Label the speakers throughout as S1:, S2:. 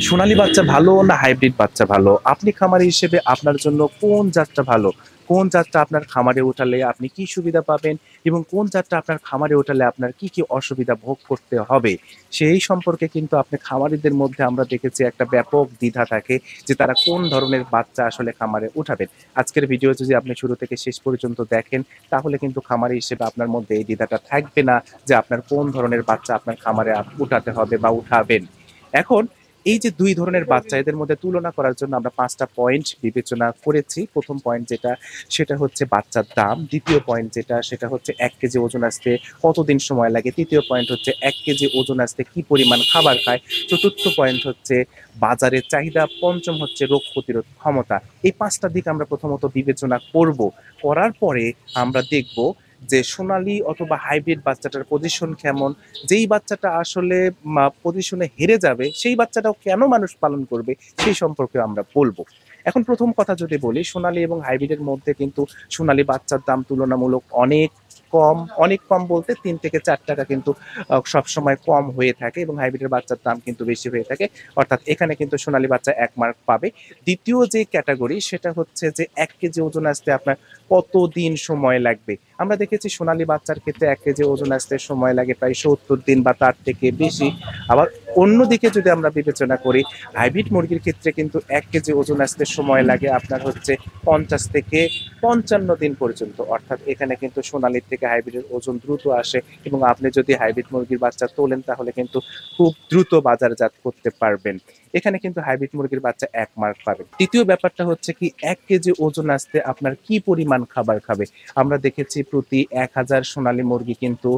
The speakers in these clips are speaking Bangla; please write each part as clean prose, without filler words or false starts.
S1: সোনালী বাচ্চা ভালো না হাইব্রিড বাচ্চা ভালো? আপনি খামারি হিসেবে আপনার জন্য কোন জাতটা ভালো? কোন জাতটা আপনার খামারে ওঠালে আপনি কি সুবিধা পাবেন এবং কোন জাতটা আপনার খামারে ওঠালে আপনার কি অসুবিধা ভোগ করতে হবে? সেই সম্পর্কে কিন্তু আপনি খামারিদের মধ্যে আমরা দেখেছি একটা ব্যাপক দ্বিধা থাকে যে তারা কোন ধরনের বাচ্চা আসলে খামারে উঠাবেন। আজকের ভিডিও যদি আপনি শুরু থেকে শেষ পর্যন্ত দেখেন তাহলে কিন্তু খামারি হিসেবে আপনার মধ্যে এই দ্বিধাটা থাকবে না যে আপনার কোন ধরনের বাচ্চা আপনার খামারে উঠাতে হবে বা উঠাবেন। এখন এই যে ২ ধরনের বাচ্চা এদের মধ্যে তুলনা করার জন্য আমরা ৫ টা পয়েন্ট বিবেচনা করেছি। ১ম পয়েন্ট যেটা সেটা হচ্ছে বাচ্চার দাম। ২য় পয়েন্ট যেটা সেটা হচ্ছে ১ কেজি ওজন আসতে কতদিন সময় লাগে। ৩য় পয়েন্ট হচ্ছে ১ কেজি ওজন আসতে কি পরিমাণ খাবার খায়। ৪র্থ পয়েন্ট হচ্ছে বাজারের চাহিদা। ৫ম হচ্ছে রোগ প্রতিরোধ ক্ষমতা। এই ৫ টা দিক আমরা প্রথমত বিবেচনা করব। করার পরে আমরা দেখব যে সোনালী অথবা হাইব্রিড বাচ্চাটার পজিশন কেমন, যেই বাচ্চাটা আসলে পজিশনে হেরে যাবে সেই বাচ্চাটাও কেন মানুষ পালন করবে সেই সম্পর্কে আমরা বলবো। এখন প্রথম কথা যদি বলি, সোনালী এবং হাইব্রিডের মধ্যে কিন্তু সোনালী বাচ্চার দাম তুলনামূলক কম অনেক কম বলতে ৩ থেকে ৪ টাকা কিন্তু সবসময় কম হয়ে থাকে এবং হাইব্রিডের বাচ্চার দাম কিন্তু বেশি হয়ে থাকে। অর্থাৎ এখানে কিন্তু সোনালী বাচ্চা ১ মার্ক পাবে। দ্বিতীয় যে ক্যাটাগরি সেটা হচ্ছে যে ১ কেজি ওজন আসতে আপনার কতদিন সময় লাগবে। আমরা দেখেছি সোনালী বাচ্চার ক্ষেত্রে ১ কেজি ওজন আসতে সময় লাগে প্রায় ৭০ দিন বা তার থেকে বেশি। আবার অন্যদিকে যদি আমরা বিবেচনা করি, হাইব্রিড মুরগির ক্ষেত্রে কিন্তু ১ কেজি ওজন আসতে সময় লাগে আপনার হচ্ছে ৫০ থেকে ৫৫ দিন পর্যন্ত। অর্থাৎ এখানে কিন্তু সোনালীর থেকে হাইব্রিডের ওজন দ্রুত আসে এবং আপনি যদি হাইব্রিড মুরগির বাচ্চা তোলেন তাহলে কিন্তু খুব দ্রুত বাজারজাত করতে পারবেন। এখানে কিন্তু হাইব্রিড মুরগির বাচ্চা ১ মার্ক পাবেন। তৃতীয় ব্যাপারটা হচ্ছে কি ১ কেজি ওজন আসতে আপনার কি পরিমাণ খাবার খাবে? আমরা দেখেছি প্রতি ১,০০০ সোনালী মুরগি কিন্তু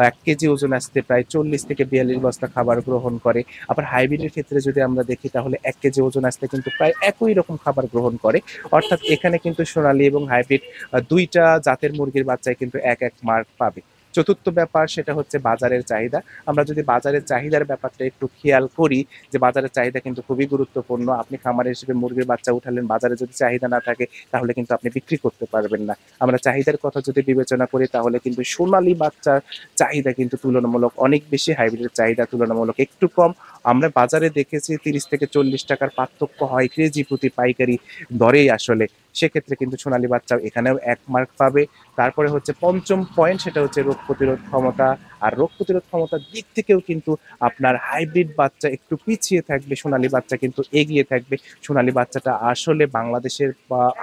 S1: ১ কেজি ওজন আসতে প্রায় ৪০ থেকে ৪২ বস্তা খাবার গ্রহণ করে। আবার হাইব্রিডের ক্ষেত্রে যদি আমরা দেখি তাহলে ১ কেজি ওজন আসতে কিন্তু প্রায় একই রকম খাবার গ্রহণ করে। অর্থাৎ এখানে কিন্তু সোনালী এবং হাইব্রিড ২ টা জাতের মুরগির বাচ্চাই কিন্তু ১ মার্ক পাবে। চতুর্থ ব্যাপার সেটা হচ্ছে বাজারের চাহিদা। আমরা যদি বাজারের চাহিদার ব্যাপারটা একটু খেয়াল করি যে বাজারের চাহিদা কিন্তু খুবই গুরুত্বপূর্ণ। আপনি খামার হিসেবে মুরগির বাচ্চা উঠালেন, বাজারে যদি চাহিদা না থাকে তাহলে কিন্তু আপনি বিক্রি করতে পারবেন না। আমরা চাহিদার কথা যদি বিবেচনা করি তাহলে কিন্তু সোনালী বাচ্চার চাহিদা কিন্তু তুলনামূলক অনেক বেশি, হাইব্রিডের চাহিদা তুলনামূলক একটু কম। আমরা বাজারে দেখেছি ৩০ থেকে ৪০ টাকার পার্থক্য হয় কেজি প্রতি পাইকারি দরেই আসলে। সেক্ষেত্রে কিন্তু সোনালী বাচ্চাও এখানেও ১ মার্ক পাবে। তারপরে হচ্ছে ৫ম পয়েন্ট সেটা হচ্ছে রোগ প্রতিরোধ ক্ষমতা। আর রোগ প্রতিরোধ ক্ষমতার দিক থেকেও কিন্তু আপনার হাইব্রিড বাচ্চা একটু পিছিয়ে থাকবে, সোনালী বাচ্চা কিন্তু এগিয়ে থাকবে। সোনালী বাচ্চাটা আসলে বাংলাদেশের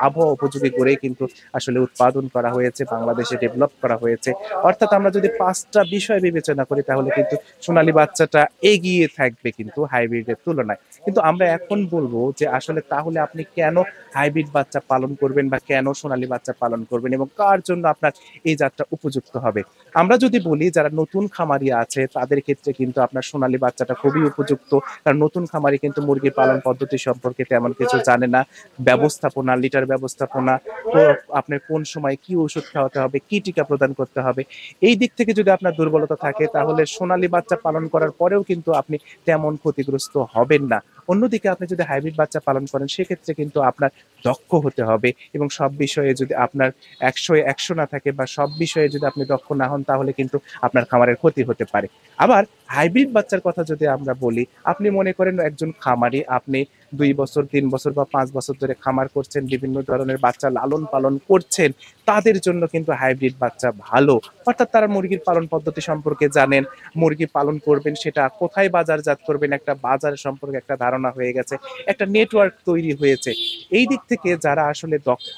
S1: আবহাওয়া উপযোগী করেই কিন্তু আসলে উৎপাদন করা হয়েছে, বাংলাদেশে ডেভেলপ করা হয়েছে। অর্থাৎ আমরা যদি ৫ টা বিষয় বিবেচনা করি তাহলে কিন্তু সোনালী বাচ্চাটা এগিয়ে থাকবে কিন্তু হাইব্রিডের তুলনায়। কিন্তু আমরা এখন বলবো যে আসলে তাহলে আপনি কেন হাইব্রিড বাচ্চা পালন করবেন বা কেন সোনালী বাচ্চা পালন করবেন এবং কার জন্য আপনার এই জাতটা উপযুক্ত হবে। আমরা যদি বলি যারা নতুন খামারি আছে তাদের ক্ষেত্রে কিন্তু আপনার সোনালী বাচ্চাটা খুবই উপযুক্ত। কারণ নতুন খামারি কিন্তু মুরগি পালন পদ্ধতি সম্পর্কে তেমন কিছু জানে না। ব্যবস্থাপনা, লিটার ব্যবস্থাপনা, তো আপনার কোন সময় কি ওষুধ খাওয়াতে হবে, কি টিকা প্রদান করতে হবে। এই দিক থেকে যদি আপনার দুর্বলতা থাকে তাহলে সোনালী বাচ্চা পালন করার পরেও কিন্তু আপনি তেমন ক্ষতিগ্রস্ত হবেন না। অন্যদিকে আপনি যদি হাইব্রিড বাচ্চা পালন করেন সেক্ষেত্রে কিন্তু আপনার দক্ষ হতে হবে এবং সব বিষয়ে যদি আপনার ১০০ এ ১০০ না থাকে বা সব বিষয়ে যদি আপনি দক্ষ না হন তাহলে কিন্তু আপনার খামারের ক্ষতি হতে পারে। আবার হাইব্রিড বাচ্চার কথা যদি আমরা বলি, আপনি মনে করেন একজন খামারি, আপনি ২ বছর, ৩ বছর বা ৫ বছর ধরে খামার করছেন, বিভিন্ন ধরনের বাচ্চা লালন পালন করছেন, তাদের জন্য কিন্তু হাইব্রিড বাচ্চা ভালো। অর্থাৎ তারা মুরগির পালন পদ্ধতি সম্পর্কে জানেন, মুরগি পালন করবেন সেটা কোথায় বাজারজাত করবেন একটা বাজার সম্পর্কে একটা ধারণা হয়ে গেছে, একটা নেটওয়ার্ক তৈরি হয়েছে। এই দিক থেকে যারা আসলে দক্ষ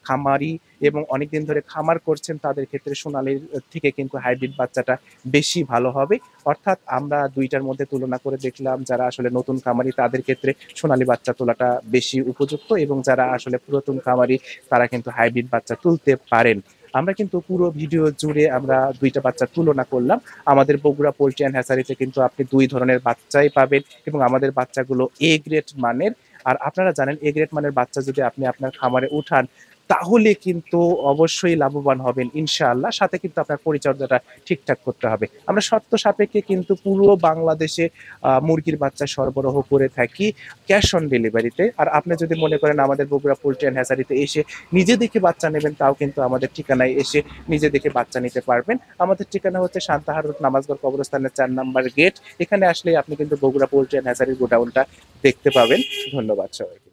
S1: খামারি এবং অনেকদিন ধরে খামার করছেন তাদের ক্ষেত্রে সোনালীর থেকে কিন্তু হাইব্রিড বাচ্চাটা বেশি ভালো হবে। অর্থাৎ আমরা ২ টার মধ্যে তুলনা করে দেখলাম যারা আসলে নতুন খামারি তাদের ক্ষেত্রে সোনালী বাচ্চা তোলাটা বেশি উপযুক্ত এবং যারা আসলে পুরাতন খামারি তারা কিন্তু হাইব্রিড বাচ্চা তুলতে পারেন। আমরা কিন্তু পুরো ভিডিও জুড়ে আমরা ২ টা বাচ্চার তুলনা করলাম। আমাদের বগুড়া পোল্ট্রি অ্যান্ড হ্যাচারিতে কিন্তু আপনি ২ ধরনের বাচ্চাই পাবেন এবং আমাদের বাচ্চাগুলো এ গ্রেড মানের। আর আপনারা জানেন এ গ্রেড মানের বাচ্চা যদি আপনি আপনার খামারে উঠান তাহলে কিন্তু অবশ্যই লাভবান হবেন ইনশাআল্লাহ। সাথে কিন্তু আপনার পরিচর্যাটা ঠিকঠাক করতে হবে। আমরা শর্ত সাপেক্ষে কিন্তু পুরো বাংলাদেশে মুরগির বাচ্চা সরবরাহ করে থাকি ক্যাশ অন ডেলিভারিতে। আর আপনি যদি মনে করেন আমাদের বগুড়া পোল্ট্রি অ্যান্ড হ্যাচারিতে এসে নিজে দেখে বাচ্চা নেবেন, তাও কিন্তু আমাদের ঠিকানায় এসে নিজে দেখে বাচ্চা নিতে পারবেন। আমাদের ঠিকানা হচ্ছে সান্তাহার রোড, নামাজগড় কবরস্থানের ৪ নাম্বার গেট। এখানে আসলেই আপনি কিন্তু বগুড়া পোল্ট্রি অ্যান্ড হ্যাচারির গোডাউনটা দেখতে পাবেন। ধন্যবাদ সবাইকে।